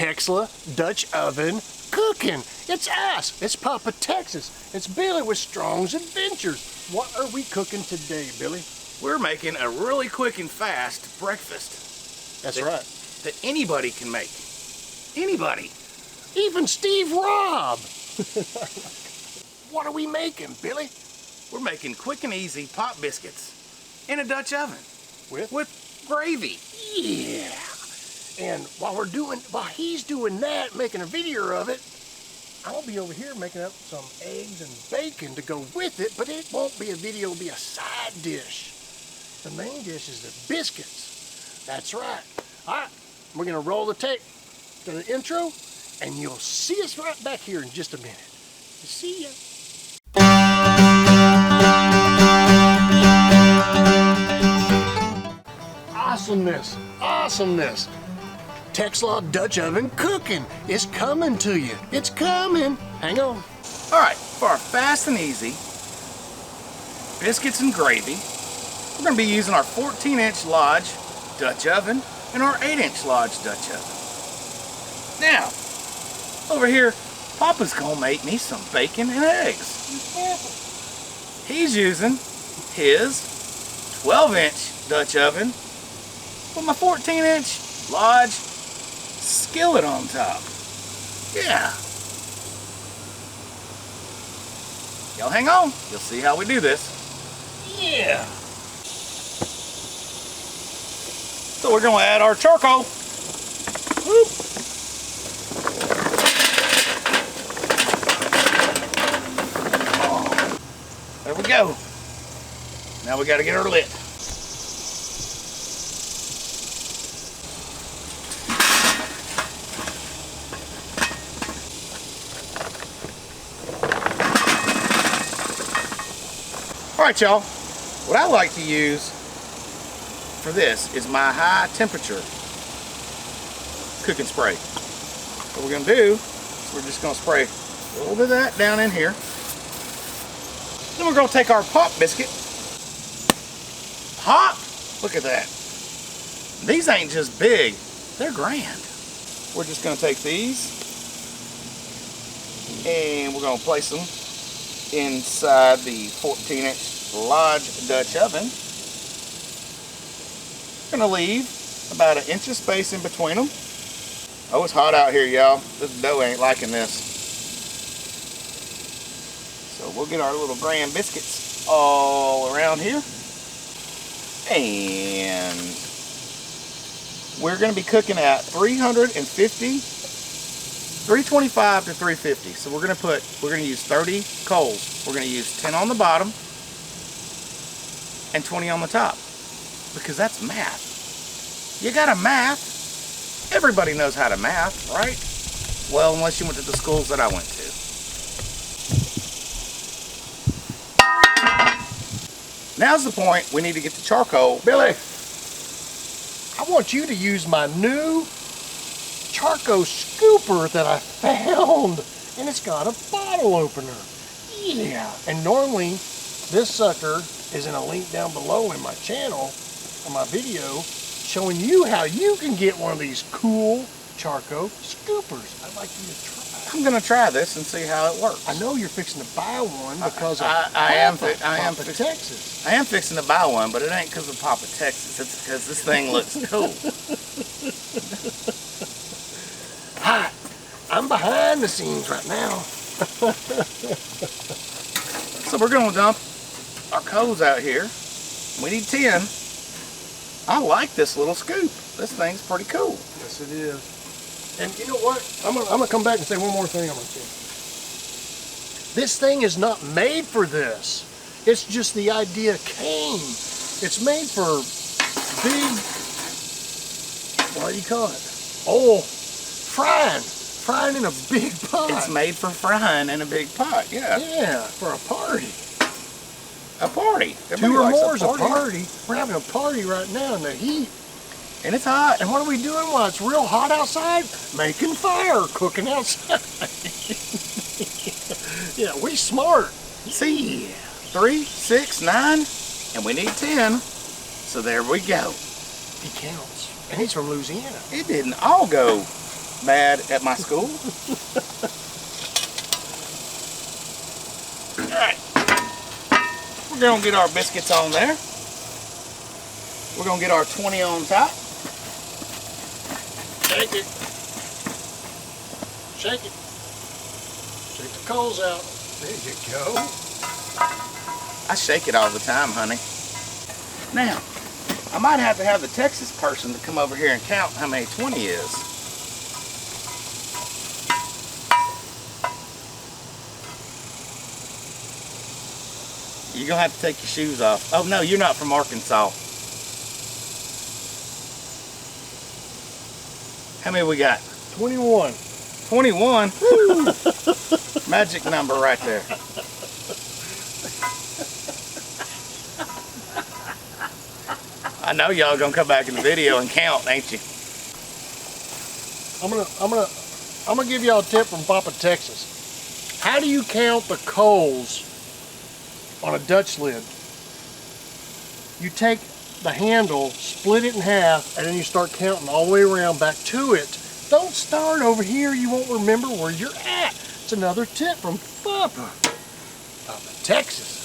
Tesla Dutch Oven Cooking. It's us. It's Papa Texas. It's Billy with Strong's Adventures. What are we cooking today, Billy? We're making a really quick and fast breakfast. That's right. That anybody can make. Anybody. Even Steve Robb. What are we making, Billy? We're making quick and easy pop biscuits in a Dutch oven. With gravy. Yeah. And while he's doing that, making a video of it, I'll be over here making up some eggs and bacon to go with it, but it won't be a video, it'll be a side dish. The main dish is the biscuits. That's right. All right, we're gonna roll the tape to the intro, and you'll see us right back here in just a minute. See ya. Awesomeness, awesomeness. Tesla Dutch Oven Cooking is coming to you. It's coming. Hang on. All right, for our fast and easy biscuits and gravy, we're going to be using our 14-inch Lodge Dutch oven and our 8-inch Lodge Dutch oven. Now, over here, Papa's going to make me some bacon and eggs. He's using his 12-inch Dutch oven with my 14-inch Lodge skillet on top. Yeah. Y'all hang on. You'll see how we do this. Yeah. So we're going to add our charcoal. Whoop. There we go. Now we got to get her lit. Alright y'all, what I like to use for this is my high temperature cooking spray. What we're going to do is we're just going to spray a little bit of that down in here. Then we're going to take our pop biscuit. Pop! Look at that. These ain't just big, they're grand. We're just going to take these and we're going to place them inside the 14-inch Lodge Dutch oven. Gonna leave about 1 inch of space in between them. Oh, it's hot out here, y'all. This dough ain't liking this. So we'll get our little grand biscuits all around here. And we're gonna be cooking at 325 to 350. So we're gonna use 30 coals. We're gonna use 10 on the bottom and 20 on the top, because that's math. You gotta math. Everybody knows how to math, right? Well, unless you went to the schools that I went to. Now's the point we need to get the charcoal. Billy, I want you to use my new charcoal scooper that I found, and it's got a bottle opener. Yeah. And normally this sucker is in a link down below in my channel, on my video, showing you how you can get one of these cool charcoal scoopers. I'd like you to try. I'm gonna try this and see how it works. I know you're fixing to buy one because of I am Papa Texas. I am fixing to buy one, but it ain't because of Papa Texas. It's because this thing looks cool. Hi, I'm behind the scenes right now. So we're gonna dump our coals out here. We need 10. I like this little scoop. This thing's pretty cool. Yes, it is. And you know what? I'm gonna come back and say one more thing. I'm gonna say. This thing is not made for this. It's just the idea came. It's made for big, what do you call it? Oh, frying in a big pot. It's made for frying in a big pot, yeah. Yeah, for a party. A party. Two or more is a party. We're having a party right now in the heat. And it's hot. And what are we doing while it's real hot outside? Making fire, cooking outside. Yeah, we smart. See, 3, 6, 9, and we need 10. So there we go. He counts. And he's from Louisiana. It didn't all go bad at my school. Alright. We're going to get our biscuits on there. We're going to get our 20 on top. Shake it. Shake it. Shake the coals out. There you go. I shake it all the time, honey. Now, I might have to have the Texas person to come over here and count how many 20 is. You're going to have to take your shoes off. Oh, no, you're not from Arkansas. How many we got? 21. 21? Magic number right there. I know y'all gonna come back in the video and count, ain't you? I'm gonna give y'all a tip from Papa Texas. How do you count the coals on a Dutch lid? You take the handle, split it in half, and then you start counting all the way around back to it. Don't start over here, you won't remember where you're at. It's another tip from Papa Texas.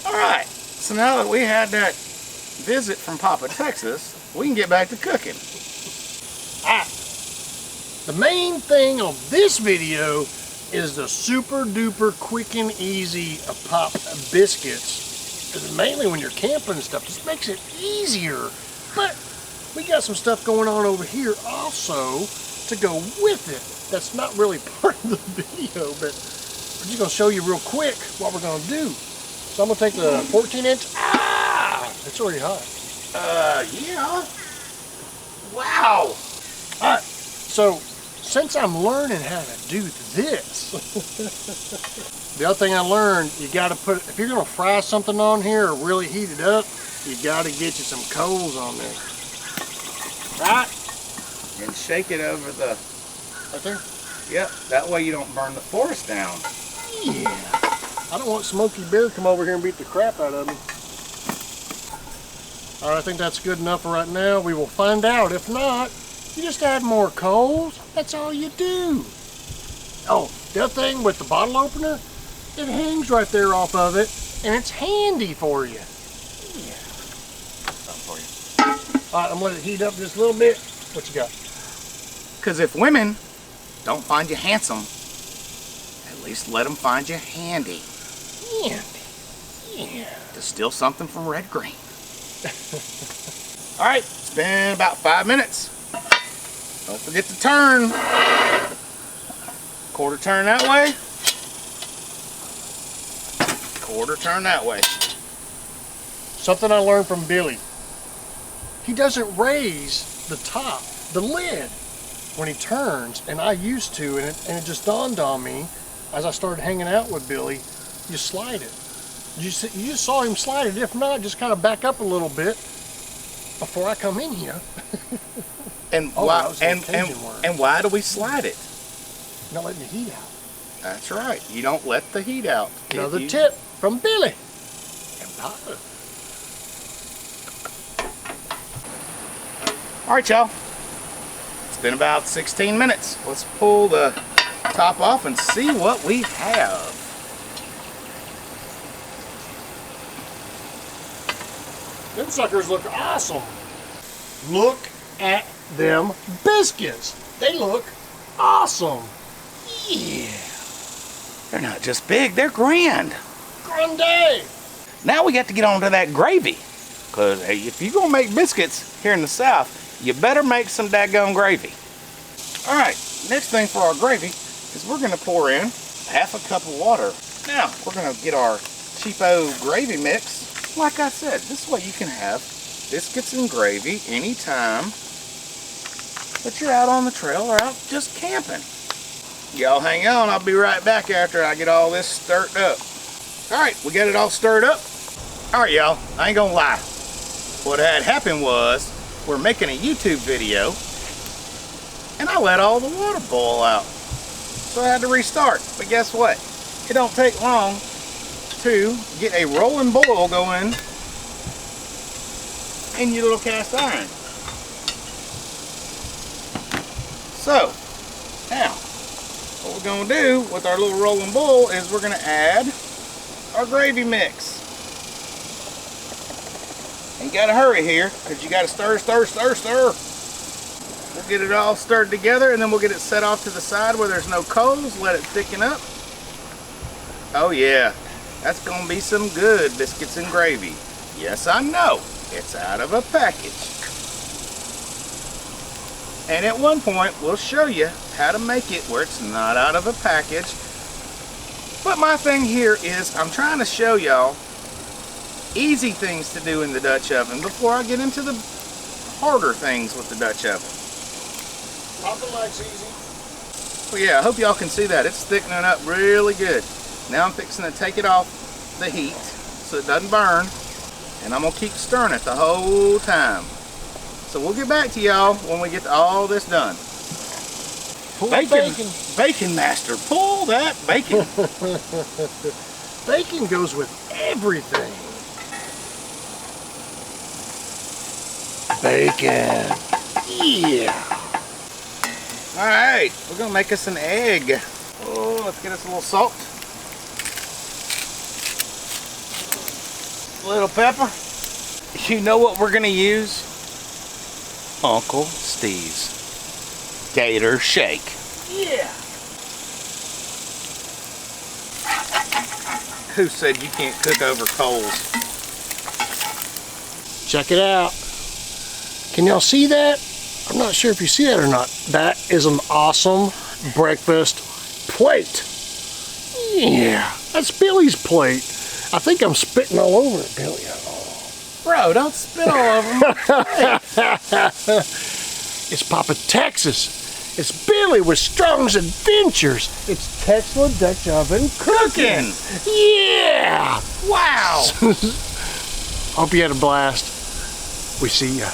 Alright, so now that we had that visit from Papa Texas, we can get back to cooking. The main thing on this video is the super duper quick and easy pop biscuits. Mainly when you're camping and stuff, just makes it easier. But we got some stuff going on over here also to go with it. That's not really part of the video, but we're just gonna show you real quick what we're gonna do. So I'm gonna take the 14-inch. It's already hot. Yeah. Wow. All right, so since I'm learning how to do this, the other thing I learned, you gotta put, if you're gonna fry something on here or really heat it up, you gotta get you some coals on there. Right? And shake it over the... Right there? Yep, that way you don't burn the forest down. Yeah. I don't want Smokey Bear to come over here and beat the crap out of me. All right, I think that's good enough for right now. We will find out. If not, you just add more coals. That's all you do. Oh, the other thing with the bottle opener, it hangs right there off of it, and it's handy for you. Yeah. Something for you. All right, I'm gonna let it heat up just a little bit. What you got? Because if women don't find you handsome, at least let them find you handy. Handy. Yeah. Distill something from red green. All right, it's been about 5 minutes. Don't forget to turn. Quarter turn that way. Quarter turn that way. Something I learned from Billy. He doesn't raise the top, the lid, when he turns, and I used to, and it just dawned on me as I started hanging out with Billy, you slide it. You just saw him slide it. If not, just kind of back up a little bit before I come in here. And why do we slide it? Not letting the heat out. That's right. You don't let the heat out. Another tip from Billy and Papa. All right, y'all. It's been about 16 minutes. Let's pull the top off and see what we have. Them suckers look awesome. Look at them biscuits. They look awesome. Yeah. They're not just big, they're grand. Grande. Now we got to get on to that gravy. Because if you're going to make biscuits here in the South, you better make some daggone gravy. All right, next thing for our gravy is we're going to pour in half a cup of water. Now, we're going to get our cheapo gravy mix. Like I said, this way you can have biscuits and gravy anytime that you're out on the trail or out just camping. Y'all hang on, I'll be right back after I get all this stirred up. All right, we got it all stirred up. All right, y'all, I ain't gonna lie. What had happened was, we're making a YouTube video, and I let all the water boil out. So I had to restart, but guess what? It don't take long to get a rolling boil going in your little cast iron. So, now, what we're gonna do with our little rolling bull is we're gonna add our gravy mix. And you gotta hurry here, because you gotta stir, stir, stir, stir. We'll get it all stirred together, and then we'll get it set off to the side where there's no coals, let it thicken up. Oh yeah, that's gonna be some good biscuits and gravy. Yes, I know, it's out of a package. And at one point, we'll show you how to make it where it's not out of a package. But my thing here is I'm trying to show y'all easy things to do in the Dutch oven before I get into the harder things with the Dutch oven. Nothing likes easy. Well, yeah, I hope y'all can see that. It's thickening up really good. Now I'm fixing to take it off the heat so it doesn't burn. And I'm going to keep stirring it the whole time. So we'll get back to y'all when we get all this done. Pull Bacon master, pull that bacon. Bacon goes with everything. Bacon. Yeah. All right, we're gonna make us an egg. Oh, let's get us a little salt. A little pepper. You know what we're gonna use? Uncle Steve's Gator Shake. Yeah. Who said you can't cook over coals? Check it out. Can y'all see that? I'm not sure if you see that or not. That is an awesome breakfast plate. Yeah, that's Billy's plate. I think I'm spitting all over it, Billy. Bro, don't spit all over my plate. It's Papa Texas. It's Billy with Strong's Adventures. It's Tesla Dutch Oven Cooking. Yeah! Wow. Hope you had a blast. We see ya.